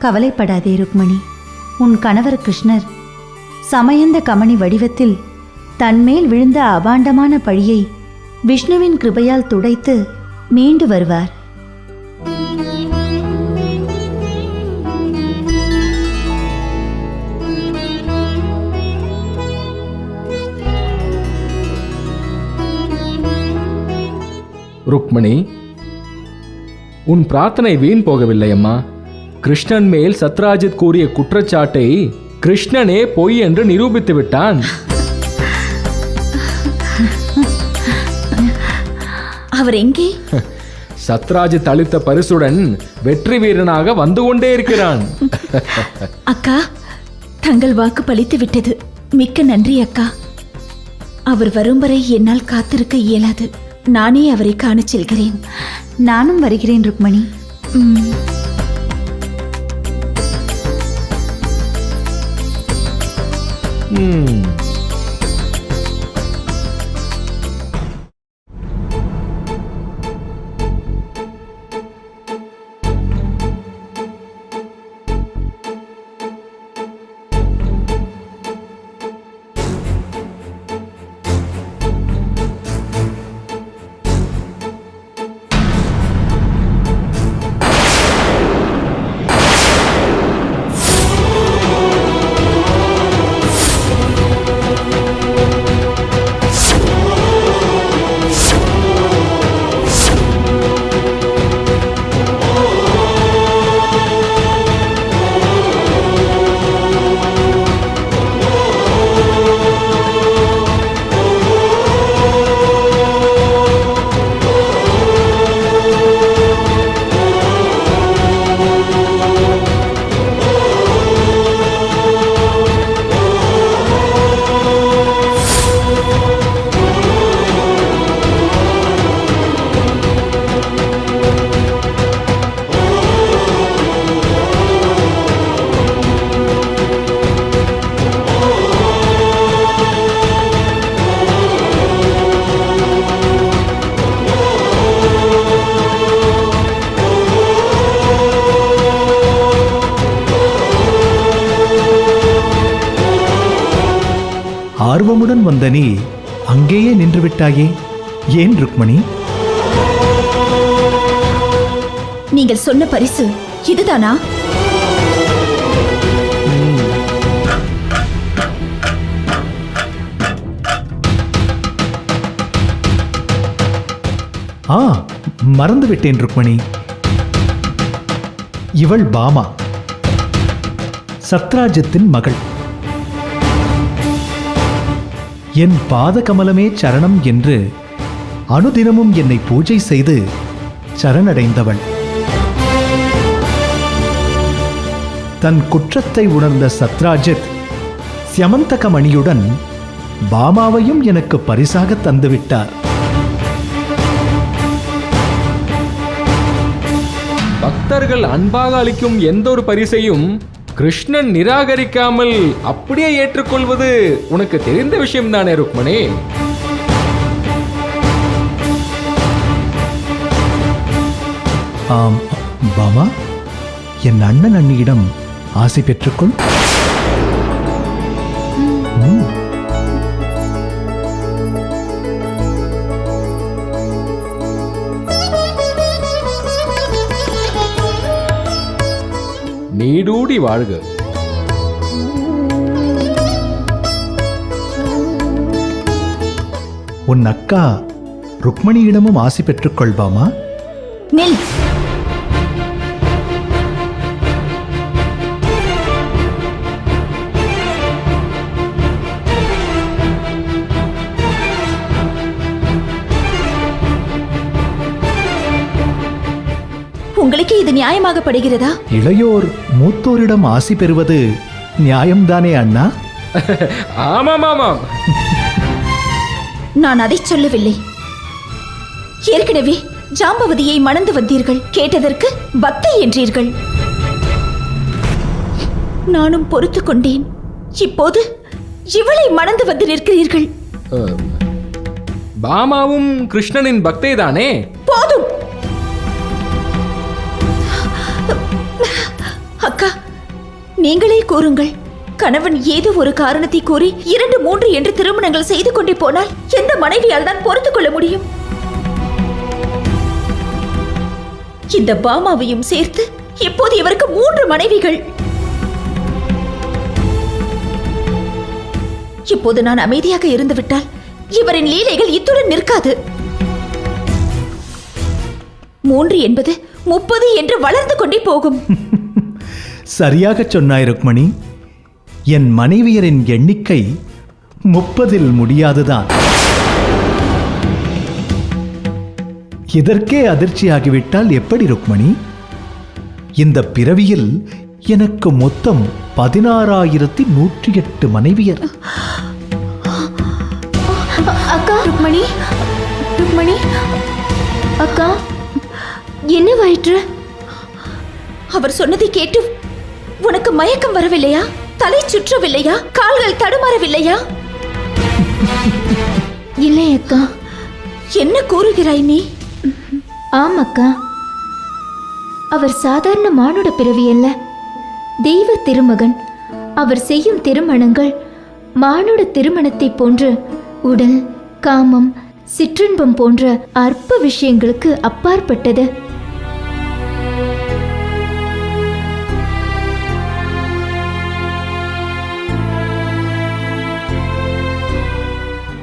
கவலைப்படாதே ருக்மணி. உன் கணவர் கிருஷ்ணர் சமயந்த கமணி வடிவத்தில் தன்மேல் விழுந்த அபாண்டமான பழியை விஷ்ணுவின் கிருபையால் துடைத்து மீண்டு வருவார். ருக்மணி, உன் பிரார்த்தனை வீண் போகவில்லை அம்மா. கிருஷ்ணன் மேல் சத்ராஜித் கூறிய குற்றச்சாட்டை கிருஷ்ணனே பொய் என்று நிரூபித்து விட்டான். அவர் எங்கே? சத்ராஜித் அளித்த பரிசுடன் வெற்றி வீரனாக வந்து கொண்டே இருக்கிறான். அக்கா, தங்கள் வாக்கு பலித்து விட்டது. மிக்க நன்றி அக்கா. அவர் வரும் வரை என்னால் காத்திருக்க இயலாது. நானே அவரை காணச் செல்கிறேன். நானும் வருகிறேன் ருக்மணி. ஆர்வமுடன் வந்த நீ அங்கேயே நின்று விட்டாயே, ஏன் ருக்மணி? நீங்கள் சொன்ன பரிசு இதுதானா? மறந்துவிட்டேன் ருக்மணி. இவள் பாமா, சத்ராஜித்தின் மகள். என் பாத கமலமே சரணம் என்று அனுதினமும் என்னை பூஜை செய்து சரணடைந்தவள். தன் குற்றத்தை உணர்ந்த சத்ராஜித் ஸ்யமந்தகமணியுடன் பாமாவையும் எனக்கு பரிசாக தந்துவிட்டார். பக்தர்கள் அன்பாக அளிக்கும் எந்த ஒரு பரிசையும் கிருஷ்ணன் நிராகரிக்காமல் அப்படியே ஏற்றுக்கொள்வது உனக்கு தெரிந்த விஷயம் தானே ருக்மணி? ஆம் பாமா, என் அண்ணன் அண்ணியிடம் ஆசை பெற்றுக்கொள். நீடூடி வாழ்க. உன் அக்கா ருக்மணியிடமும் ஆசி பெற்றுக் கொள்வாமா? நில். உங்களுக்கு இது நியாயமாக படுகிறதா? இளையோர் மூத்தோரிடம் ஆசி பெறுவது நியாயம்தானே அண்ணா? ஆமாம் ஆமாம். நான் அதை சொல்லவில்லை. ஏற்கனவே ஜாம்பவதியை மணந்து வந்தீர்கள். கேட்டதற்கு பக்தி என்றீர்கள். நானும் பொறுத்து கொண்டேன். இப்போது இவளை மணந்து வந்து நிற்கிறீர்கள். பாமாவும் கிருஷ்ணனின் பக்தை தானே? போதும் அக்கா. நீங்களே கூறுங்கள். கணவன் ஏதோ ஒரு காரணத்தை கூறி 2, 3 என்று திருமணங்கள் செய்து கொண்டே போனால் எந்த மனைவியால் தான் பொறுத்துக் கொள்ள முடியும்? இந்த பாமாவையும் சேர்த்து இப்போது இவருக்கு 3 மனைவிகள். இப்போது நான் அமைதியாக இருந்துவிட்டால் இவரின் லீலைகள் இத்துடன் நிற்காது. 3 என்பது 30 என்று வளர்ந்து கொண்டே போகும். சரியாக சொன்னாய் ருக்மணி. என் மனைவியரின் எண்ணிக்கை 30இல் முடியாதுதான். இதற்கே அதிர்ச்சியாகிவிட்டால் எப்படி ருக்மணி? இந்த பிறவியில் எனக்கு மொத்தம் 16,108 மனைவியர். அக்கா, ருக்மணி, ருக்மணி, அக்கா, என்னவாயிற்று? அவர் சொன்னதை கேட்டு உனக்கு மயக்கம் வரவில்லையா? தலை சுற்றவில்லையா? கால்கள் தடுமாறவில்லையா? இல்லை அக்கா. என்ன கூறுகிறாய் நீ? ஆம் அக்கா, அவர் சாதாரண மானுட பிறவி அல்ல, தெய்வ திருமகன். அவர் செய்யும் திருமணங்கள் மானுட திருமணத்தை போன்று உடல், காமம், சிற்றின்பம் போன்ற அற்ப விஷயங்களுக்கு அப்பாற்பட்டது.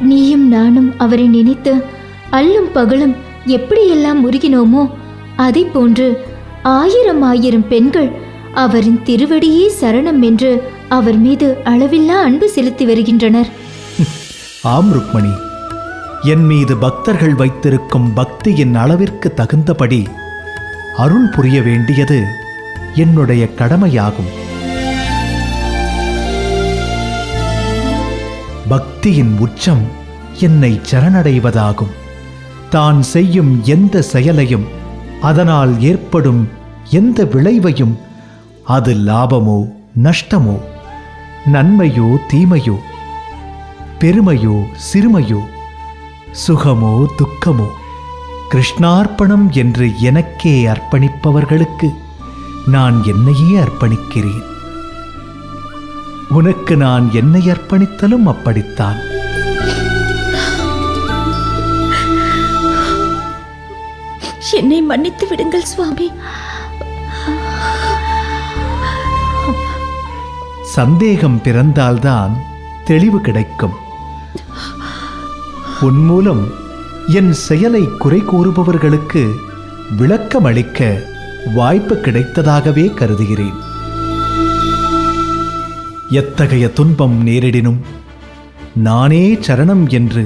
நீயும் நானும் அவரை நினைத்து அல்லும் பகலும் எப்படியெல்லாம் உருகினோமோ அதை போன்று 1000 பெண்கள் அவரின் திருவடியே சரணம் என்று அவர் மீது அளவில்லா அன்பு செலுத்தி வருகின்றனர். ஆம் ருக்மணி, என் மீது பக்தர்கள் வைத்திருக்கும் பக்தியின் அளவிற்கு தகுந்தபடி அருள் புரிய வேண்டியது என்னுடைய கடமையாகும். பக்தியின் உச்சம் என்னை சரணடைவதாகும். தான் செய்யும் எந்த செயலையும், அதனால் ஏற்படும் எந்த விளைவையும், அது லாபமோ நஷ்டமோ, நன்மையோ தீமையோ, பெருமையோ சிறுமையோ, சுகமோ துக்கமோ, கிருஷ்ணார்ப்பணம் என்று எனக்கே அர்ப்பணிப்பவர்களுக்கு நான் என்னையே அர்ப்பணிக்கிறேன். உனக்கு நான் என்னை அர்ப்பணித்தலும் அப்படித்தான். என்னை மன்னித்து விடுங்கள் சுவாமி. சந்தேகம் பிறந்தால்தான் தெளிவு கிடைக்கும். உன் மூலம் என் செயலை குறை கூறுபவர்களுக்கு விளக்கம் அளிக்க வாய்ப்பு கிடைத்ததாகவே கருதுகிறேன். எத்தகைய துன்பம் நேரிடினும் நானே சரணம் என்று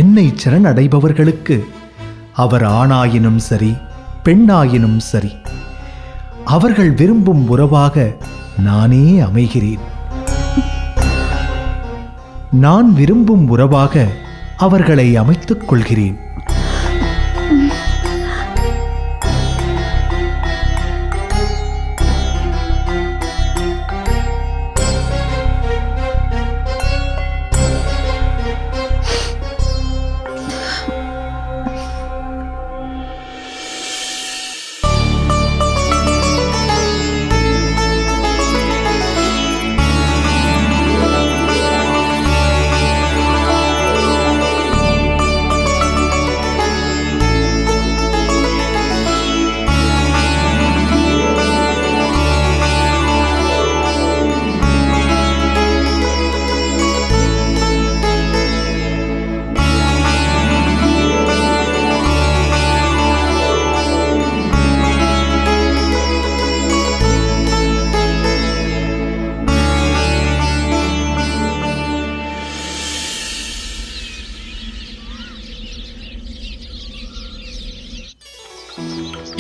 என்னை சரணடைபவர்களுக்கு அவர் ஆணாயினும் சரி பெண்ணாயினும் சரி, அவர்கள் விரும்பும் உறவாக நானே அமைகிறேன். நான் விரும்பும் உறவாக அவர்களை அமைத்துக் கொள்கிறேன்.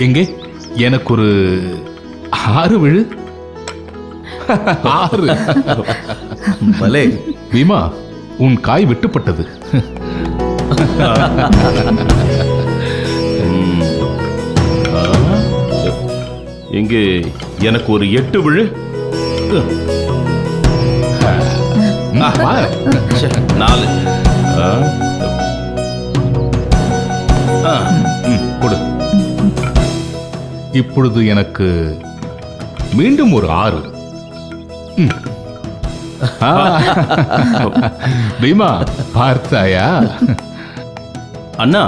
எங்கே எனக்கு ஒரு 6 விழு. 6. பலே பீமா, உன் காய் வெட்டுப்பட்டது. இங்கே எனக்கு ஒரு 8 விழு. 4. கொடு. இப்பொழுது எனக்கு மீண்டும் ஒரு 6. ஆ. பீமா பார்த்தாயா? அண்ணா,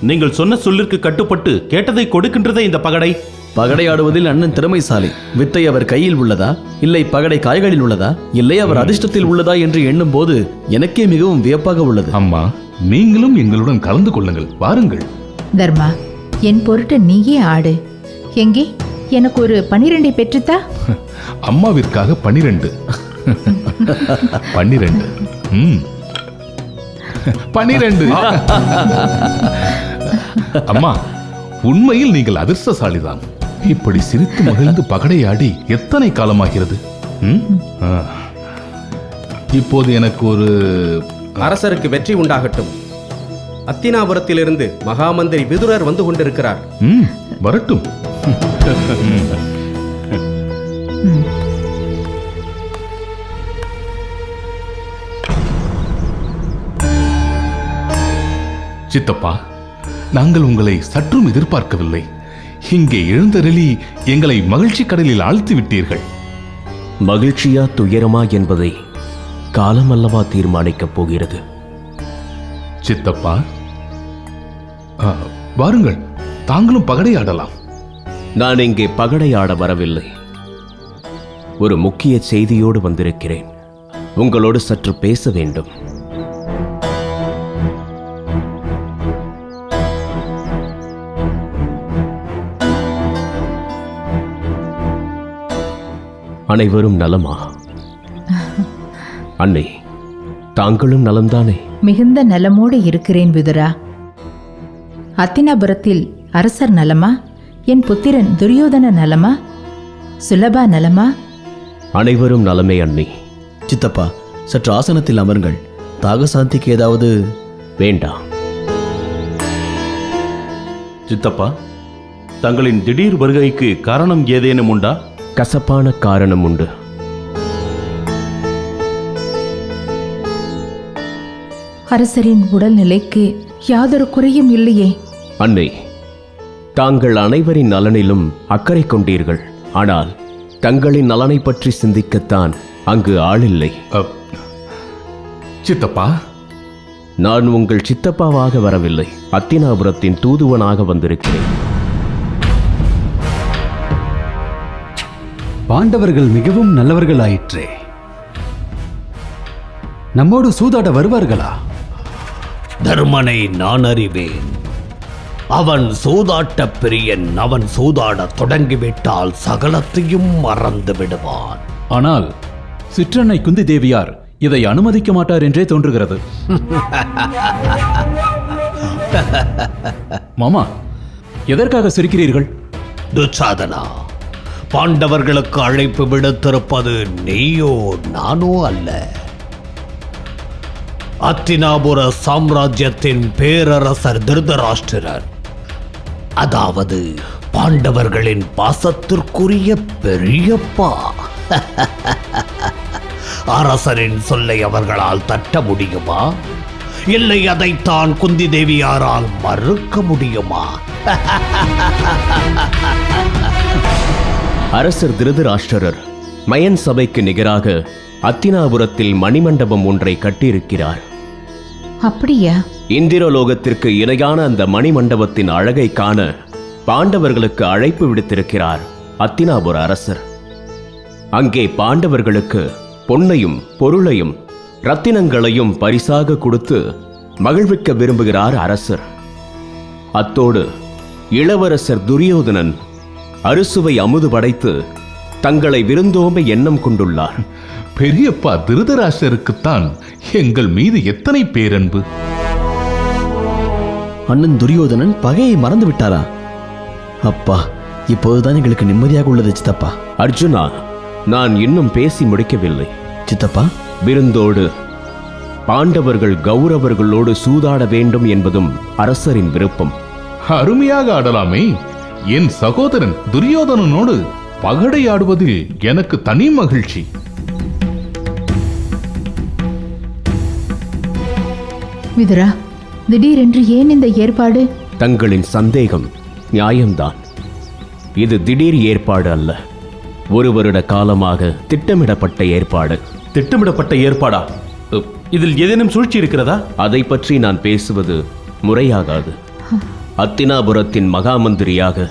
நீங்கள் சொன்ன சொல்லிற்கு கட்டுப்பட்டு கேட்டதை கொடுக்கின்றதே இந்த பகடை. பகடையாடுவதில் அண்ணன் திறமைசாலி. வித்தை அவர் கையில் உள்ளதா, இல்லை பகடை காய்களில் உள்ளதா, இல்லை அவர் அதிர்ஷ்டத்தில் உள்ளதா என்று எண்ணும் போது எனக்கே மிகவும் வியப்பாக உள்ளது. அம்மா, நீங்களும் எங்களுடன் கலந்து கொள்ளுங்கள், வாருங்கள். தர்மா, என் பொருட்டு நீயே ஆடு. எங்கே எனக்கு ஒரு 12 பெற்றுத்தா. அம்மாவிற்காக 12. 12. 12. அம்மா, உண்மையில் நீங்கள் அதிர்ஷ்டசாலிதான். இப்படி சிரித்து மகிழ்ந்து பகடையாடி எத்தனை காலமாகிறது? ஆ. இப்போது எனக்கு ஒரு அரசருக்கு வெற்றி உண்டாகட்டும். அத்தினாபுரத்திலிருந்து மகாமந்திரி விதுரர் வந்து கொண்டிருக்கிறார். வரட்டும். சித்தப்பா, நாங்கள் உங்களை சற்றும் எதிர்பார்க்கவில்லை. இங்கே எழுந்தருளி எங்களை மகிழ்ச்சி கடலில் ஆழ்த்தி விட்டீர்கள். மகிழ்ச்சியா துயரமா என்பதை காலம் அல்லவா தீர்மானிக்கப் போகிறது. சித்தப்பா, வாருங்கள், தாங்களும் பகடையாடலாம். நான் இங்கே பகடையாட வரவில்லை. ஒரு முக்கிய செய்தியோடு வந்திருக்கிறேன். உங்களோடு சற்று பேச வேண்டும். அனைவரும் நலமா? அன்னை, தாங்களும் நலம்தானே? மிகுந்த நலமோடு இருக்கிறேன் விதுரா. அத்தினாபுரத்தில் அரசர் நலமா? என் புத்திரன் துரியோதன நலமா? சுலபா நலமா? அனைவரும் நலமே அண்ணி. சித்தப்பா, சற்று ஆசனத்தில் அமருங்கள். தாக சாந்திக்கு ஏதாவது? வேண்டாம். சித்தப்பா, தங்களின் திடீர் வருகைக்கு காரணம் ஏதேனும் உண்டா? கசப்பான காரணம் உண்டு. அரசரின் உடல்நிலைக்கு யாதொரு குறையும் இல்லையே. அன்னை, தாங்கள் அனைவரின் நலனிலும் அக்கறை கொண்டீர்கள். ஆனால் தங்களின் நலனை பற்றி சிந்திக்கத்தான் அங்கு ஆளில்லை. சித்தப்பா, நான் உங்கள் சித்தப்பாவாக வரவில்லை. அத்தினாபுரத்தின் தூதுவனாக வந்திருக்கிறேன். பாண்டவர்கள் மிகவும் நல்லவர்களாயிற்றே. நம்மோடு சூதாட வருவார்களா? தர்மனை நான் அறிவேன். அவன் சூதாட்ட பிரியன். அவன் சூதாட தொடங்கிவிட்டால் சகலத்தையும் மறந்து விடுவான். ஆனால் சிற்றன்னை குந்தி தேவியார் இதை அனுமதிக்க மாட்டார் என்றே தோன்றுகிறது. மாமா, எதற்காக சிரிக்கிறீர்கள்? துச்சாதனா, பாண்டவர்களுக்கு அழைப்பு விடுத்திருப்பது நீயோ நானோ அல்ல. அத்தினாபுர சாம்ராஜ்யத்தின் பேரரசர் திருதராஷ்டிரர், அதாவது பாண்டவர்களின் பாசத்திற்குரிய பெரியப்பா. அரசரின் சொல்லை அவர்களால் தட்ட முடியுமா? இல்லை அதைத்தான் குந்தி தேவியாரால் மறுக்க முடியுமா? அரசர் திருதராஷ்டிரர் மயன் சபைக்கு நிகராக அத்தினாபுரத்தில் மணிமண்டபம் ஒன்றை கட்டியிருக்கிறார். அப்படியா? இந்திரலோகத்திற்கு இணையான அந்த மணிமண்டபத்தின் அழகை காண பாண்டவர்களுக்கு அழைப்பு விடுத்திருக்கிறார் அத்தினாபுர அரசர். அங்கே பாண்டவர்களுக்கு பொன்னையும் பொருளையும் ரத்தினங்களையும் பரிசாக கொடுத்து மகிழ்விக்க விரும்புகிறார் அரசர். அத்தோடு இளவரசர் துரியோதனன் அறுசுவை அமுது படைத்து தங்களை விருந்தோம்ப எண்ணம் கொண்டுள்ளார். பெரியப்பா திருதராஷ்டிரருக்குத்தான் எங்கள் மீது எத்தனை பேரன்பு. அண்ணன் துரியோதனன் பகையை மறந்து விட்டாரா? அப்பா, இப்போதுதான் எங்களுக்கு நிம்மதியாக உள்ளது சித்தப்பா. அர்ஜுனா, நான் இன்னும் பேசி முடிக்கவில்லை. சித்தப்பா, விருந்தோடு பாண்டவர்கள் கௌரவர்களோடு சூதாட வேண்டும் என்பதும் அரசரின் விருப்பம். அருமையாக ஆடலாமே. என் சகோதரன் துரியோதனனோடு பகடையாடுவதில் எனக்கு தனி மகிழ்ச்சி. விதுரா, திடீரென்று ஏன் இந்த ஏற்பாடு? தங்களின் சந்தேகம் நியாயம்தான். இது திடீர் ஏற்பாடு அல்ல. ஒரு வருட காலமாக திட்டமிடப்பட்ட ஏற்பாடு. திட்டமிடப்பட்ட ஏற்பாடா? இதில் ஏதேனும் சூழ்ச்சி இருக்கிறதா? அதை பற்றி நான் பேசுவது முறையாகாது. அத்தினாபுரத்தின் மகாமந்திரியாக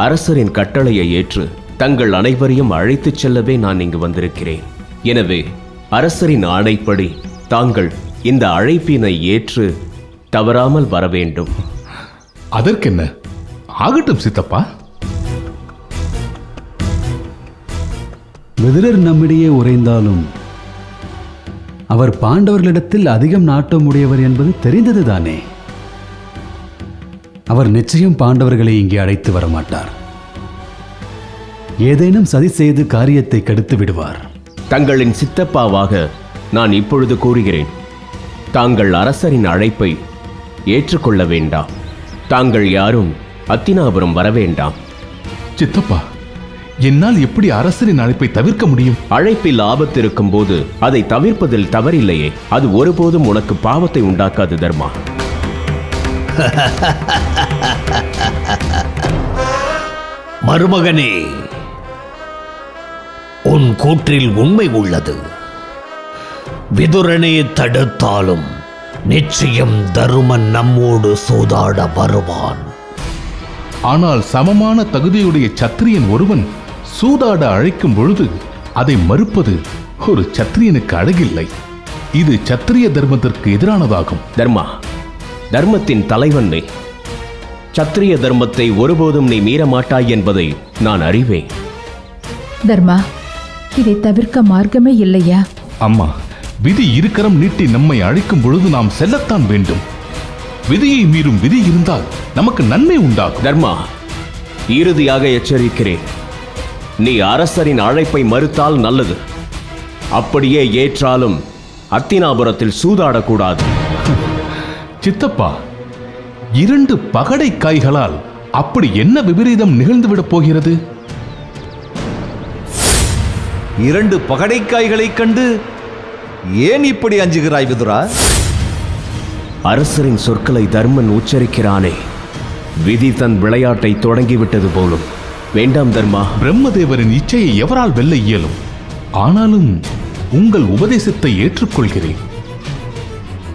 அரசரின் கட்டளையை ஏற்று தங்கள் அனைவரையும் அழைத்துச் செல்லவே நான் இங்கு வந்திருக்கிறேன். எனவே அரசரின் ஆணைப்படி தாங்கள் இந்த அழைப்பினை ஏற்று தவறாமல் வர வேண்டும். அதற்கென்ன, ஆகட்டும் சித்தப்பா. விதுரர் நம்மிடையே உறைந்தாலும் அவர் பாண்டவர்களிடத்தில் அதிகம் நாட்டம் உடையவர் என்பது தெரிந்ததுதானே. அவர் நிச்சயம் பாண்டவர்களை இங்கே அழைத்து வரமாட்டார். ஏதேனும் சதி செய்து காரியத்தை கெடுத்து விடுவார். தங்களின் சித்தப்பாவாக நான் இப்பொழுது கூறுகிறேன், தாங்கள் அரசரின் அழைப்பை ஏற்றுக்கொள்ள வேண்டாம். தாங்கள் யாரும் அத்தினாபுரம் வர வேண்டாம். சித்தப்பா, என்னால் எப்படி அரசரின் அழைப்பை தவிர்க்க முடியும்? அழைப்பில் ஆபத்து இருக்கும் போது அதை தவிர்ப்பதில் தவறில்லையே. அது ஒருபோதும் உனக்கு பாவத்தை உண்டாக்காது தர்மா. மருமகனே, உன் கூற்றில் உண்மை உள்ளது. விதுரனே தடுத்தாலும் நிச்சயம் தருமன் நம்மோடு சூதாட வருவான். ஆனால் சமமான தகுதியுடைய சத்திரியன் ஒருவன் சூதாட அழைக்கும் பொழுது அதை மறுப்பது ஒரு சத்திரியனுக்கு அழகில்லை. இது சத்திரிய தர்மத்திற்கு எதிரானதாகும். தர்மா, தர்மத்தின் தலைவன் நீ. சத்திரிய தர்மத்தை ஒருபோதும் நீ மீற மாட்டாய் என்பதை நான் அறிவேன். தர்மா, இதை தவிர்க்க மார்க்கமே இல்லையா? அம்மா, விதி இருக்கரம் நீட்டி நம்மை அழைக்கும் பொழுது நாம் செல்லத்தான் வேண்டும். விதியை மீறும் விதி இருந்தால் நமக்கு நன்மை உண்டாகும். தர்மா, இறுதியாக எச்சரிக்கிறேன், நீ அரசரின் அழைப்பை மறுத்தால் நல்லது. அப்படியே ஏற்றாலும் அத்தினாபுரத்தில் சூதாடக்கூடாது. சித்தப்பா, 2 பகடை காய்களால் அப்படி என்ன விபரீதம் நிகழ்ந்துவிடப் போகிறது? 2 பகடைக்காய்களைக் கண்டு ஏன் இப்படி அஞ்சுகிறாய் விதுரா? அரசரின் சொற்களை தர்மன் உச்சரிக்கிறானே, விதி தன் விளையாட்டை தொடங்கிவிட்டது போலும். வேண்டாம் தர்மா. பிரம்மதேவரின் இச்சையை எவரால் வெல்ல இயலும்? ஆனாலும் உங்கள் உபதேசத்தை ஏற்றுக்கொள்கிறேன்.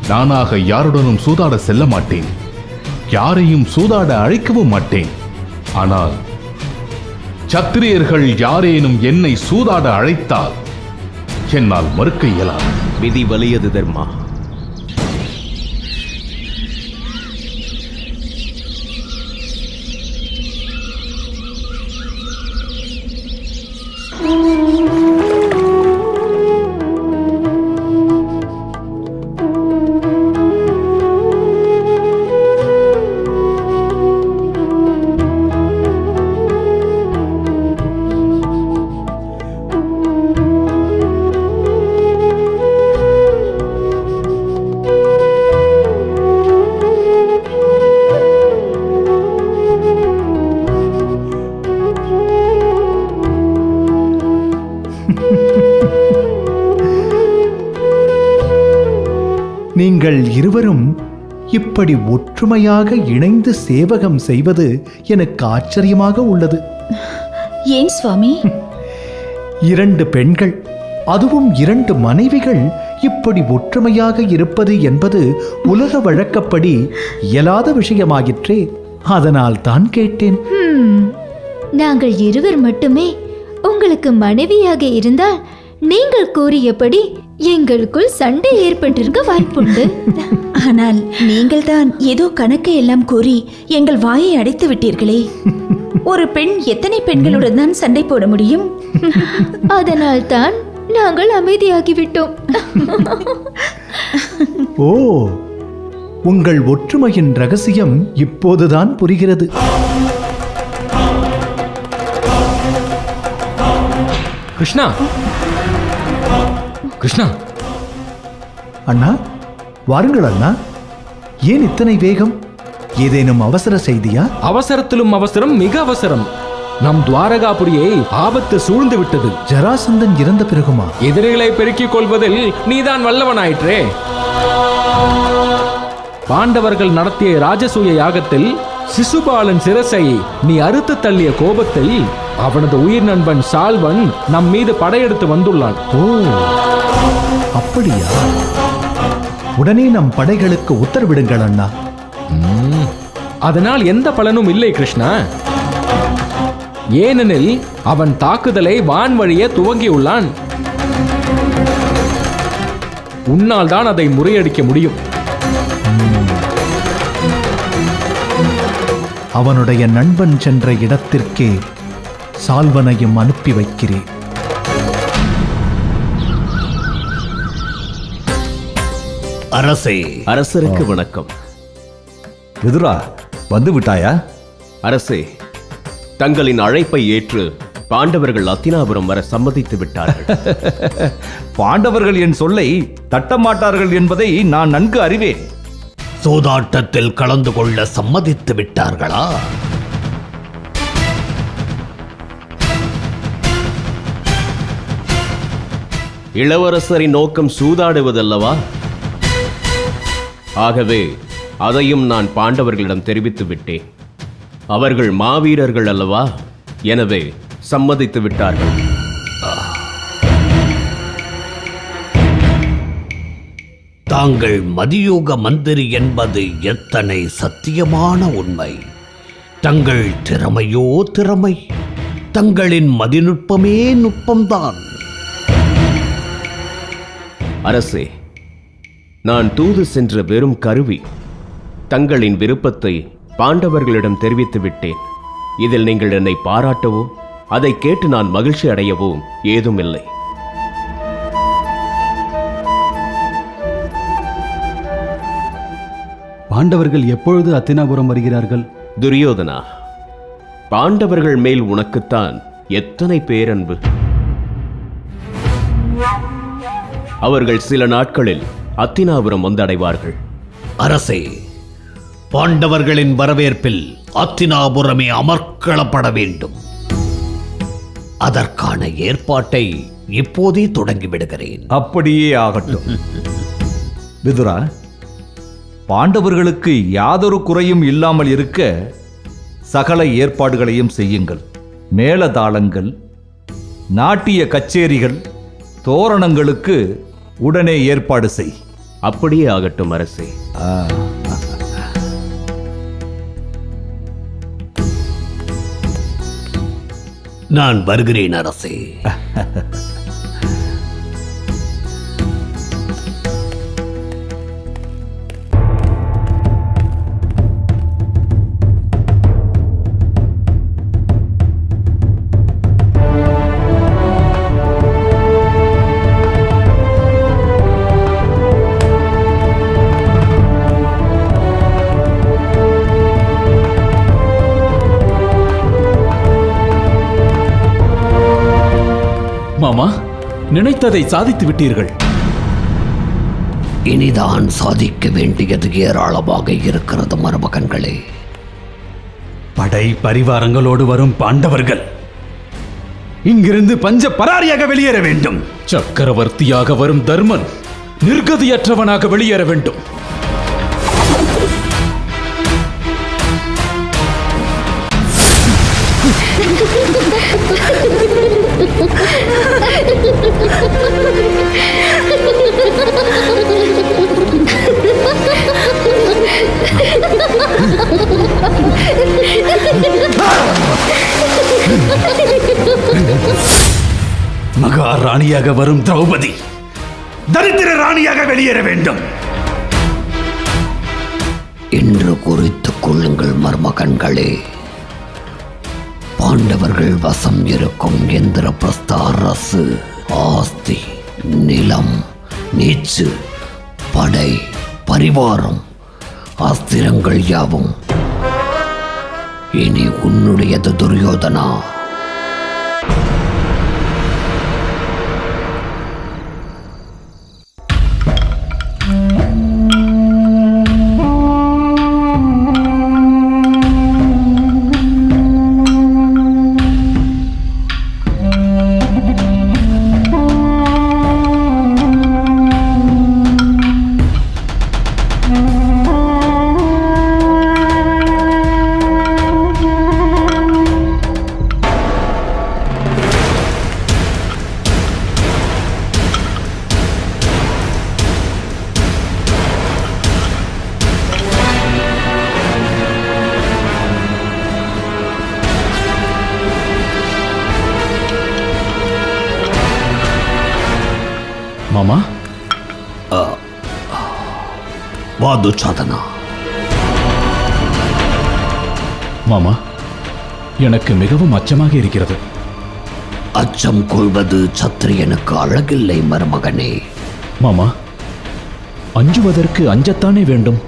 நானாக யாருடனும் சூதாட செல்ல மாட்டேன். யாரையும் சூதாட அழைக்கவும் மாட்டேன். ஆனால் சத்திரியர்கள் யாரேனும் என்னை சூதாட அழைத்தால் என்னால் மறுக்க இயலாது. விதி வலியது தர்மா. நீங்கள் இருவரும் இப்படி ஒற்றுமையாக இணைந்து சேவகம் செய்வது எனக்கு ஆச்சரியமாக உள்ளது. ஏன் சுவாமி? 2 பெண்கள், அதுவும் 2 மனைவிகள் இப்படி ஒற்றுமையாக இருப்பது என்பது உலக வழக்கப்படி இயலாத விஷயமாயிற்றே. அதனால் தான் கேட்டேன். நாங்கள் இருவர் மட்டுமே உங்களுக்கு மனைவியாக இருந்தால் நீங்கள் கூறியபடி எங்களுக்குள் சண்டை ஏற்பட்டிருக்க வாய்ப்புண்டு. ஆனால் நீங்கள் தான் ஏதோ கணக்கை எல்லாம் கூறி எங்கள் வாயை அடைத்து விட்டீர்களே. ஒரு பெண் எத்தனை பெண்களுடன் தான் சண்டை போட முடியும்? அதனால் தான் நாங்கள் அமைதியாகிவிட்டோம். ஓ, உங்கள் ஒற்றுமையின் ரகசியம் இப்போதுதான் புரிகிறது. கிருஷ்ணா, கிருஷ்ணா. அண்ணா, வாருங்கள் அண்ணா. ஏன் இத்தனை வேகம்? ஏதேனும் அவசர செய்தியா? அவசரத்திலும் அவசரம், மிக அவசரம். நம் துவாரகாபுரியை ஆபத்து சூழ்ந்து விட்டது. ஜராசந்தன் இறந்த பிறகுமா? எதிரிகளை பெருக்கிக் கொள்வதில் நீதான் வல்லவனாயிற்றே. பாண்டவர்கள் நடத்திய ராஜசூய யாகத்தில் சிசுபாலன் சிரசை நீ அறுத்து தள்ளிய கோபத்தில் அவனது உயிர் நண்பன் சால்வன் நம் மீது படையெடுத்து வந்துள்ளான். ஓ, அப்படியா? உடனே நம் படைகளுக்கு உத்தரவிடுங்கள் அண்ணா. அதனால் எந்த பலனும் இல்லை கிருஷ்ணா. ஏனெனில் அவன் தாக்குதலை வான்வழியே துவங்கியுள்ளான். உன்னால் தான் அதை முறியடிக்க முடியும். அவனுடைய நண்பன் சென்ற இடத்திற்கே சால்வனையும் அனுப்பி வைக்கிறேன். அரசே. அரசருக்கு வணக்கம். விதுரா, வந்து விட்டாயா? அரசே, தங்களின் அழைப்பை ஏற்று பாண்டவர்கள் அத்தினாபுரம் வர சம்மதித்து விட்டார்கள். பாண்டவர்கள் என் சொல்லை தட்டமாட்டார்கள் என்பதை நான் நன்கு அறிவேன். சூதாட்டத்தில் கலந்து கொள்ள சம்மதித்து விட்டார்களா? இளவரசரின் நோக்கம் சூதாடுவதல்லவா? ஆகவே அதையும் நான் பாண்டவர்களிடம் தெரிவித்து விட்டேன். அவர்கள் மாவீரர்கள் அல்லவா? எனவே சம்மதித்து விட்டார்கள். தாங்கள் மதியூக மந்திரி என்பது எத்தனை சத்தியமான உண்மை! தங்கள் திறமையோ திறமை, தங்களின் மதிநுட்பமே நுட்பம்தான். அரசே, நான் தூது சென்ற வெறும் கருவி. தங்களின் விருப்பத்தை பாண்டவர்களிடம் தெரிவித்து விட்டேன். இதில் நீங்கள் என்னை பாராட்டவோ அதை கேட்டு நான் மகிழ்ச்சி அடையவோ ஏதும் இல்லை. பாண்டவர்கள் எப்பொழுது அத்தினாபுரம் வருகிறார்கள்? துரியோதனா, பாண்டவர்கள் மேல் உனக்குத்தான் எத்தனை பேரன்பு! அவர்கள் சில நாட்களில் அத்தினாபுரம் வந்தடைவார்கள். அரசே, பாண்டவர்களின் வரவேற்பில் அத்தினாபுரமே அமர்க்களப்பட வேண்டும். அதற்கான ஏற்பாட்டை இப்போதே தொடங்கிவிடுகிறேன். அப்படியே ஆகட்டும். விதுரா, பாண்டவர்களுக்கு யாதொரு குறையும் இல்லாமல் இருக்க சகல ஏற்பாடுகளையும் செய்யுங்கள். மேளதாளங்கள், நாட்டிய கச்சேரிகள், தோரணங்களுக்கு உடனே ஏற்பாடு செய். அப்படியே ஆகட்டும் அரசே. நான் வருகிறேன் அரசே. மாமா, நினைத்ததை சாதித்து விட்டீர்கள். இனிதான் சாதிக்க வேண்டியது ஏராளமாக இருக்கிறது மருமகன்களே. படை பரிவாரங்களோடு வரும் பாண்டவர்கள் இங்கிருந்து பஞ்ச பராரியாக வெளியேற வேண்டும். சக்கரவர்த்தியாக வரும் தர்மன் நிர்கதியற்றவனாக வெளியேற வேண்டும். மகாராணியாக வரும் திரௌபதி தரித்திர ராணியாக வெளியேற வேண்டும். என்று குறித்துக் கொள்ளுங்கள் மருமகன்களே. பாண்டவர்கள் வசம் இருக்கும் இந்திரபிரஸ்த அரசு, ஆஸ்தி, நிலம், நீச்சு, படை, பரிவாரம், அஸ்திரங்கள் யாவும் இனி உன்னுடையது துரியோதனா. மாமா, வா துச்சாதனா. மாமா, எனக்கு மிகவும் அச்சமாக இருக்கிறது. அச்சம் கொள்வது சத்திரியனுக்கு அழகில்லை மருமகனே. மாமா, அஞ்சுவதற்கு அஞ்சத்தானே வேண்டும்.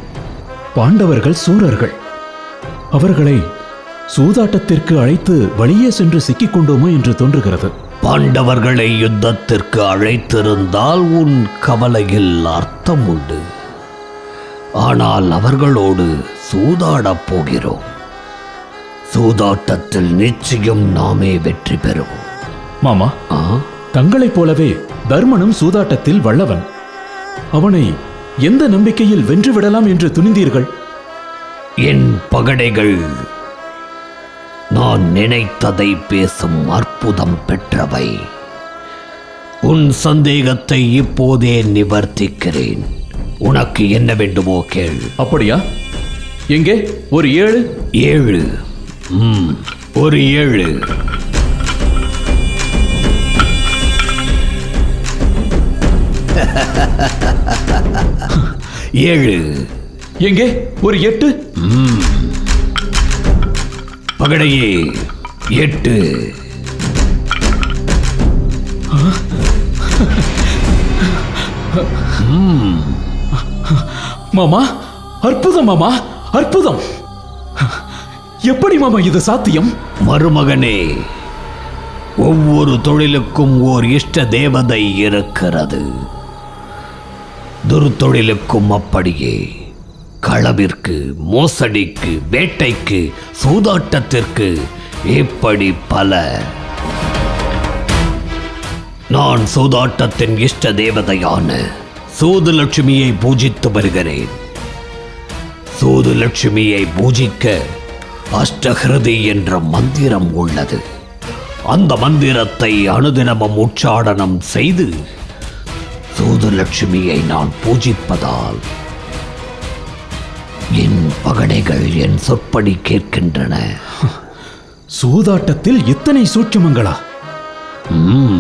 பாண்டவர்கள் சூரர்கள். அவர்களை சூதாட்டத்திற்கு அழைத்து வழியே சென்று சிக்கிக் கொண்டோமோ என்று தோன்றுகிறது. பாண்டவர்களை யுத்தத்திற்கு அழைத்திருந்தால் உன் கவலையில் அர்த்தம் உண்டு. ஆனால் அவர்களோடு சூதாடப் போகிறோம். சூதாட்டத்தில் நிச்சயம் நாமே வெற்றி பெறுவோம். மாமா, தங்களைப் போலவே தர்மனும் சூதாட்டத்தில் வல்லவன். அவனை எந்த நம்பிக்கையில் வென்றுவிடலாம் என்று துணிந்தீர்கள்? என் பகடைகள் நான் நினைத்ததை பேசும் அற்புதம் பெற்றவை. உன் சந்தேகத்தை இப்போதே நிவர்த்திக்கிறேன். உனக்கு என்ன வேண்டுமோ கேள். அப்படியா? எங்கே? ஒரு 7? 7. ஒரு 7. 7. எங்கே? ஒரு 8? பகடையே 8. மாமா, அற்புதம் மாமா, அற்புதம். எப்படி மாமா இது சாத்தியம்? மருமகனே, ஒவ்வொரு தொழிலுக்கும் ஓர் இஷ்ட தேவதை இருக்கிறது. துர்தொழிலுக்கும் அப்படியே. களவிற்கு, மோசடிக்கு, வேட்டைக்கு, சூதாட்டத்திற்கு, இப்படி பல. நான் சூதாட்டத்தின் இஷ்ட தேவதையான சூதுலட்சுமியை பூஜித்து வருகிறேன். சூதுலட்சுமியை பூஜிக்க அஷ்டஹிருதி என்ற மந்திரம் உள்ளது. அந்த மந்திரத்தை அனுதினமும் உச்சாடனம் செய்து சூதுலட்சுமியை நான் பூஜிப்பதால் என் பகடைகள் என் சொற்படி கேட்கின்றன. சூதாட்டத்தில் இத்தனை சூட்சுமங்களா?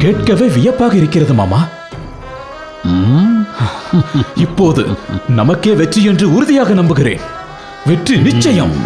கேட்கவே வியப்பாக இருக்கிறது மாமா. இப்போது நமக்கே வெற்றி என்று உறுதியாக நம்புகிறேன். வெற்றி நிச்சயம்.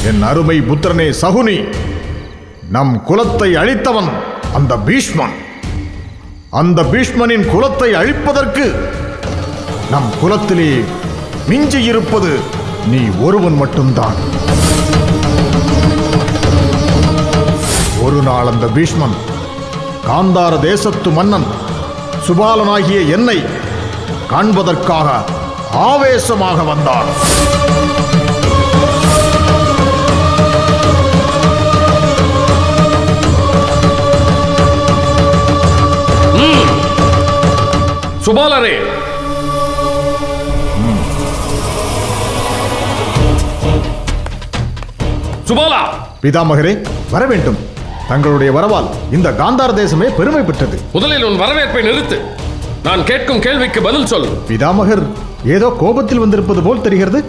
என் அருமை புத்திரனே சகுனி, நம் குலத்தை அழித்தவன் அந்த பீஷ்மன். அந்த பீஷ்மனின் குலத்தை அழிப்பதற்கு நம் குலத்திலே மிஞ்சி இருப்பது நீ ஒருவன் மட்டும்தான். ஒரு நாள் அந்த பீஷ்மன் காந்தார தேசத்து மன்னன் சுபாலனாகிய என்னை காண்பதற்காக ஆவேசமாக வந்தான். சுபாலரே, சுபாலா! பிதாமகரே, வர வேண்டும். தங்களுடைய வரவால் இந்த காந்தார தேசமே பெருமை பெற்றது. முதலில் உன் வரவேற்பை நிறுத்து. நான் கேட்கும் கேள்விக்கு பதில் சொல். பிதாமகர் ஏதோ கோபத்தில் வந்திருப்பது போல் தெரிகிறது.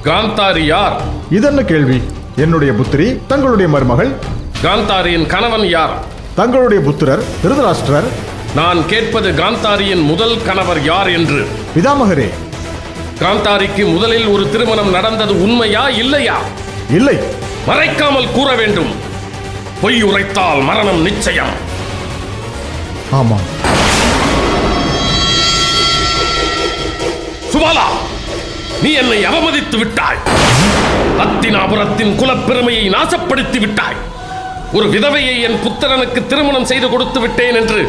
காந்தாரி யார்? இதென்ன கேள்வி? என்னுடைய புத்திரி, தங்களுடைய மருமகள். காந்தாரியின் கணவன் யார்? தங்களுடைய புத்திரர் திருதராஷ்டிரர். நான் கேட்பது காந்தாரியின் முதல் கணவர் யார் என்று. பிதாமகரே, காந்தாரிக்கு முதலில் ஒரு திருமணம் நடந்தது உண்மையா இல்லையா? இல்லை. மறைக்காமல் கூற வேண்டும். பொய் உரைத்தால் மரணம் நிச்சயம். ஆமாம். சுபாலா, நீ என்னை அவமதித்து விட்டாய். அத்தினாபுரத்தின் குலப்பெருமையை நாசப்படுத்தி விட்டாய். ஒரு விதவையை என் புத்திரனுக்கு திருமணம் செய்து கொடுத்து விட்டேன் என்று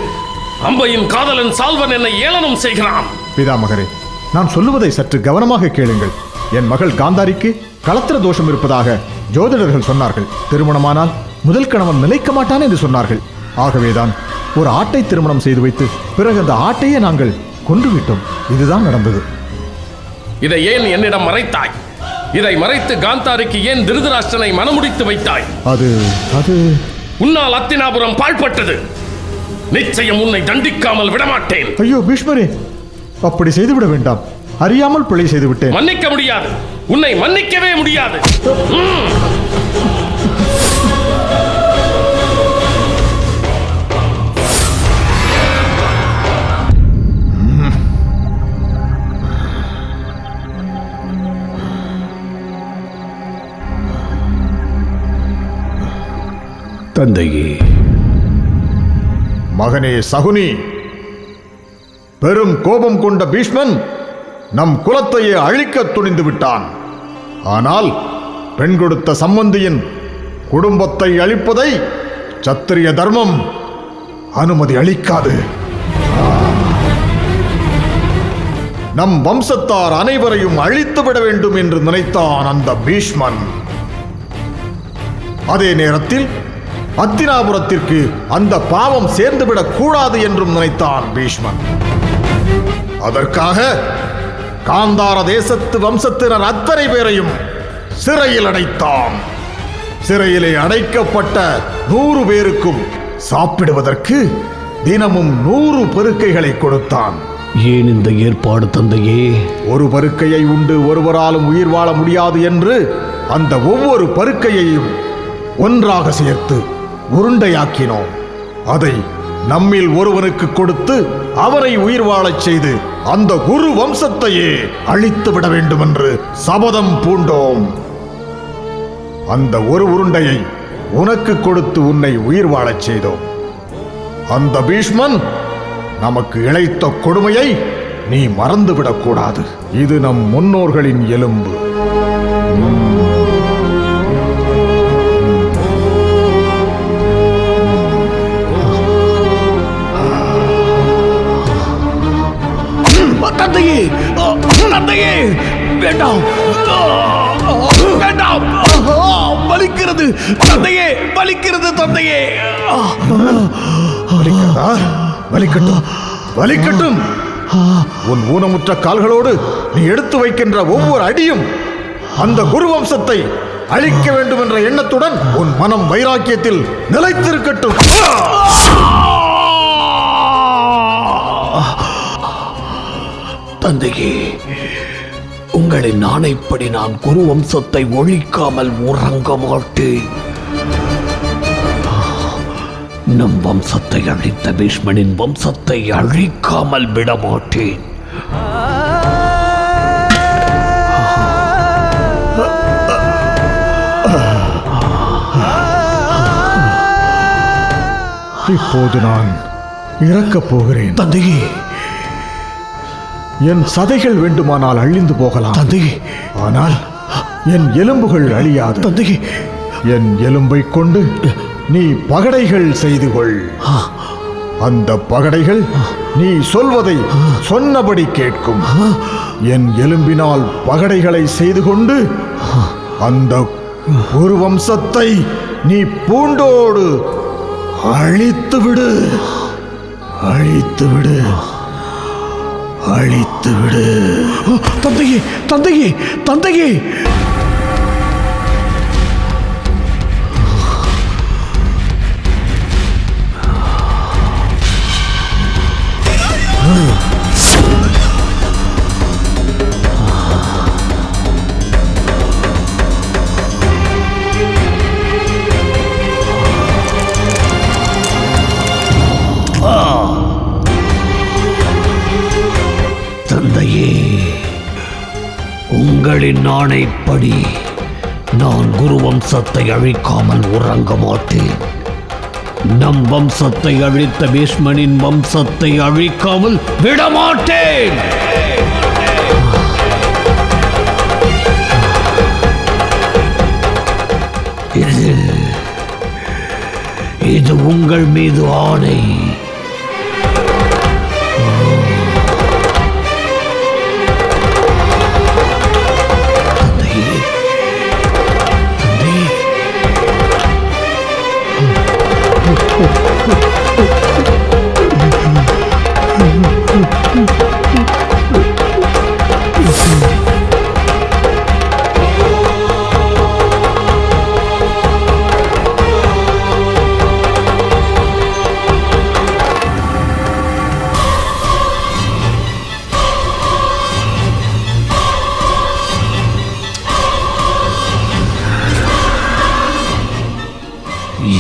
அம்பையின் காதலன் சால்வன் என்னை ஏளனம் செய்கிறான். பிதாமகரே, நான் சொல்லுவதை சற்று கவனமாக கேளுங்கள். என் மகள் காந்தாரிக்கு களத்திர தோஷம் இருப்பதாக ஜோதிடர்கள் சொன்னார்கள். திருமணமானால் முதல் கணவன் நிலைக்க மாட்டான் என்று சொன்னார்கள். ஆகவேதான் ஒரு ஆட்டை திருமணம் செய்து வைத்து பிறகு அந்த ஆட்டையே நாங்கள் கொன்றுவிட்டோம். இதுதான் நடந்தது. இதை ஏன் என்னிடம் மறைத்தாய்? இதை மறைத்து காந்தாரிக்கு ஏன் திருதராஷ்டிரனை மனமுடித்து வைத்தாய்? அது உன்னால் அத்தினாபுரம் பாழ்பட்டது. நிச்சயம் உன்னை தண்டிக்காமல் விடமாட்டேன். ஐயோ பீஷ்மரே, அப்படி செய்துவிட வேண்டாம். அறியாமல் பிழை செய்து விட்டேன். மன்னிக்க முடியாது. உன்னை மன்னிக்கவே முடியாது. தந்தையே. மகனே சகுனி, பெரும் கோபம் கொண்ட பீஷ்மன் நம் குலத்தையே அழிக்க துணிந்து விட்டான். ஆனால் பெண் கொடுத்த சம்பந்தியின் குடும்பத்தை அழிப்பதை சத்திரிய தர்மம் அனுமதி அளிக்காது. நம் வம்சத்தார் அனைவரையும் அழித்துவிட வேண்டும் என்று நினைத்தான் அந்த பீஷ்மன். அதே நேரத்தில் அத்தினாபுரத்திற்கு அந்த பாவம் சேர்ந்துவிடக் கூடாது என்றும் நினைத்தான் பீஷ்மன். அதற்காக காந்தார தேசத்து வம்சத்தினர் அத்தனை பேரையும் சிறையில் அடைத்தான். சிறையிலே அடைக்கப்பட்ட 100 பேருக்கும் சாப்பிடுவதற்கு தினமும் 100 பருக்கைகளை கொடுத்தான். ஏன் இந்த ஏற்பாடு தந்தையே? ஒரு பருக்கையை உண்டு ஒருவராலும் உயிர் வாழ முடியாது என்று அந்த ஒவ்வொரு பருக்கையையும் ஒன்றாக சேர்த்து உருண்டையாக்கினோம். அதை நம்மில் ஒருவனுக்கு கொடுத்து அவரை உயிர் வாழச் செய்து அந்த குரு வம்சத்தையே அழித்து விட வேண்டும் என்று சபதம் பூண்டோம். அந்த ஒரு உருண்டையை உனக்கு கொடுத்து உன்னை உயிர் வாழச் செய்தோம். அந்த பீஷ்மன் நமக்கு இழைத்த கொடுமையை நீ மறந்துவிடக்கூடாது. இது நம் முன்னோர்களின் எலும்பு. தந்தையே, தந்தையே, வேண்டாம், வேண்டாம், வலிக்கிறது தந்தையே, வலிக்கிறது தந்தையே. வலிக்கட்டும், வலிக்கட்டும். உன் ஊனமுற்ற கால்களோடு நீ எடுத்து வைக்கின்ற ஒவ்வொரு அடியும் அந்த குரு வம்சத்தை அழிக்க வேண்டும் என்ற எண்ணத்துடன் உன் மனம் வைராக்கியத்தில் நிலைத்திருக்கட்டும். தந்தையே, உங்களின் ஆணைப்படி நான் குரு வம்சத்தை ஒழிக்காமல் உறங்க மாட்டேன். நம் வம்சத்தை அழித்த பீஷ்மனின் வம்சத்தை அழிக்காமல் விடமாட்டேன். இப்போது நான் இறக்கப் போகிறேன். தந்தையே, என் சதைகள் வேண்டுமானால் அழிந்து போகலாம் தந்தையே, ஆனால் என் எலும்புகள் அழியாது. தந்தையே, என் எலும்பை கொண்டு நீ பகடைகள் செய்து கொள். அந்த பகடைகள் நீ சொல்வதை சொன்னபடி கேட்கும். என் எலும்பினால் பகடைகளை செய்து கொண்டு அந்த ஒரு வம்சத்தை நீ பூண்டோடு அழித்துவிடு, அழித்துவிடு, அழித்துவிடு. தந்தையே, தந்தையே, தந்தையே. தந்தையே, உங்களின் ஆணைப்படி நான் குரு வம்சத்தை அழிக்காமல் உறங்க மாட்டேன். நம் வம்சத்தை அழித்த பீஷ்மனின் வம்சத்தை அழிக்காமல் விடமாட்டேன். இது உங்கள் மீது ஆணை.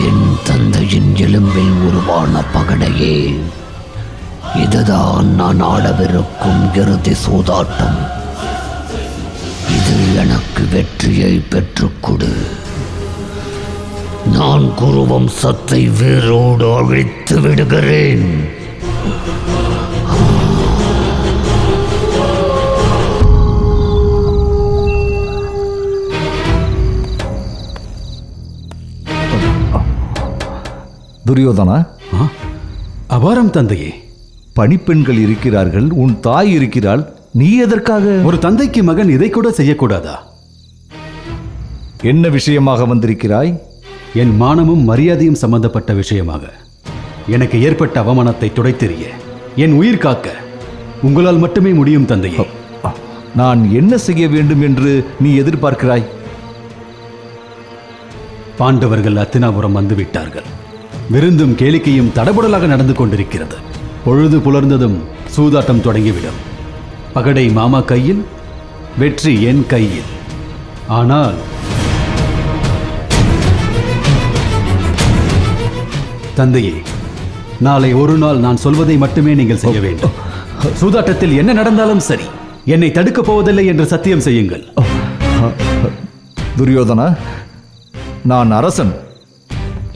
என் தந்தையின் எலும்பில் உருவான பகடையே, இதுதான் நான் ஆடவிருக்கும் இறுதி சூதாட்டம். இதில் எனக்கு வெற்றியை பெற்றுக்கொடு. நான் குரு வம்சத்தை வேரோடு அழித்து விடுகிறேன். துரியோதனா, அபாரம் தந்தையே. பணிப்பெண்கள் இருக்கிறார்கள், உன் தாய் இருக்கிறாள், நீ எதற்காக? ஒரு தந்தைக்கு மகன் இதை கூட செய்யக்கூடாதா? என்ன விஷயமாக வந்திருக்கிறாய்? என் மானமும் மரியாதையும் சம்பந்தப்பட்ட விஷயமாக. எனக்கு ஏற்பட்ட அவமானத்தை துடைத்தெறிய, என் உயிர் காக்க உங்களால் மட்டுமே முடியும் தந்தையே. நான் என்ன செய்ய வேண்டும் என்று நீ எதிர்பார்க்கிறாய்? பாண்டவர்கள் அத்தினாபுரம் வந்துவிட்டார்கள். விருந்தும் கேளிக்கையும் தடபுடலாக நடந்து கொண்டிருக்கிறது. பொழுது புலர்ந்ததும் சூதாட்டம் தொடங்கிவிடும். பகடை மாமா கையில், வெற்றி என் கையில். ஆனால் தந்தையே, நாளை ஒரு நாள் நான் சொல்வதை மட்டுமே நீங்கள் செய்ய வேண்டும். சூதாட்டத்தில் என்ன நடந்தாலும் சரி, என்னை தடுக்கப் போவதில்லை என்று சத்தியம் செய்யுங்கள். துரியோதனா, நான் அரசன்.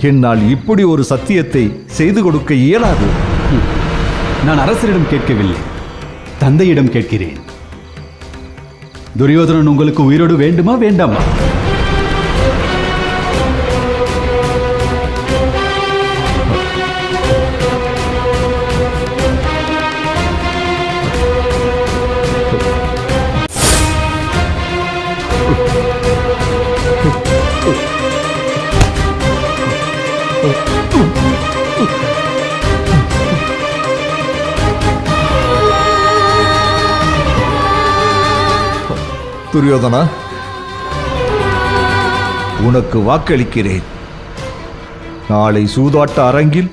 என்னால் இப்படி ஒரு சத்தியத்தை செய்து கொடுக்க இயலாது. நான் அரசரிடம் கேட்கவில்லை, தந்தையிடம் கேட்கிறேன். துரியோதனன் உங்களுக்கு உயிரோடு வேண்டுமா வேண்டாமா? துரியோதனா, உனக்கு வாக்களிக்கிறேன். நாளை சூதாட்ட அரங்கில்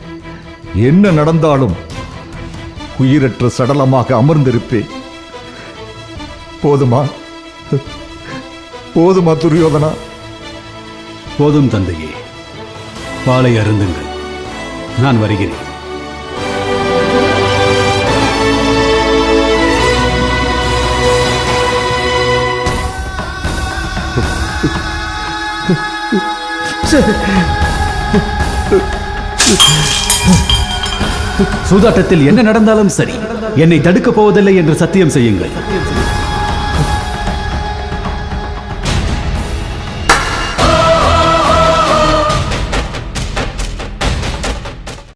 என்ன நடந்தாலும் உயிரற்ற சடலமாக அமர்ந்திருப்பேன். போதுமா? போதுமா துரியோதனா? போதும் தந்தையே, பாலை அருந்துங்கள். நான் வருகிறேன். சூதாட்டத்தில் என்ன நடந்தாலும் சரி, என்னை தடுக்கப் போவதில்லை என்று சத்தியம் செய்யுங்கள்.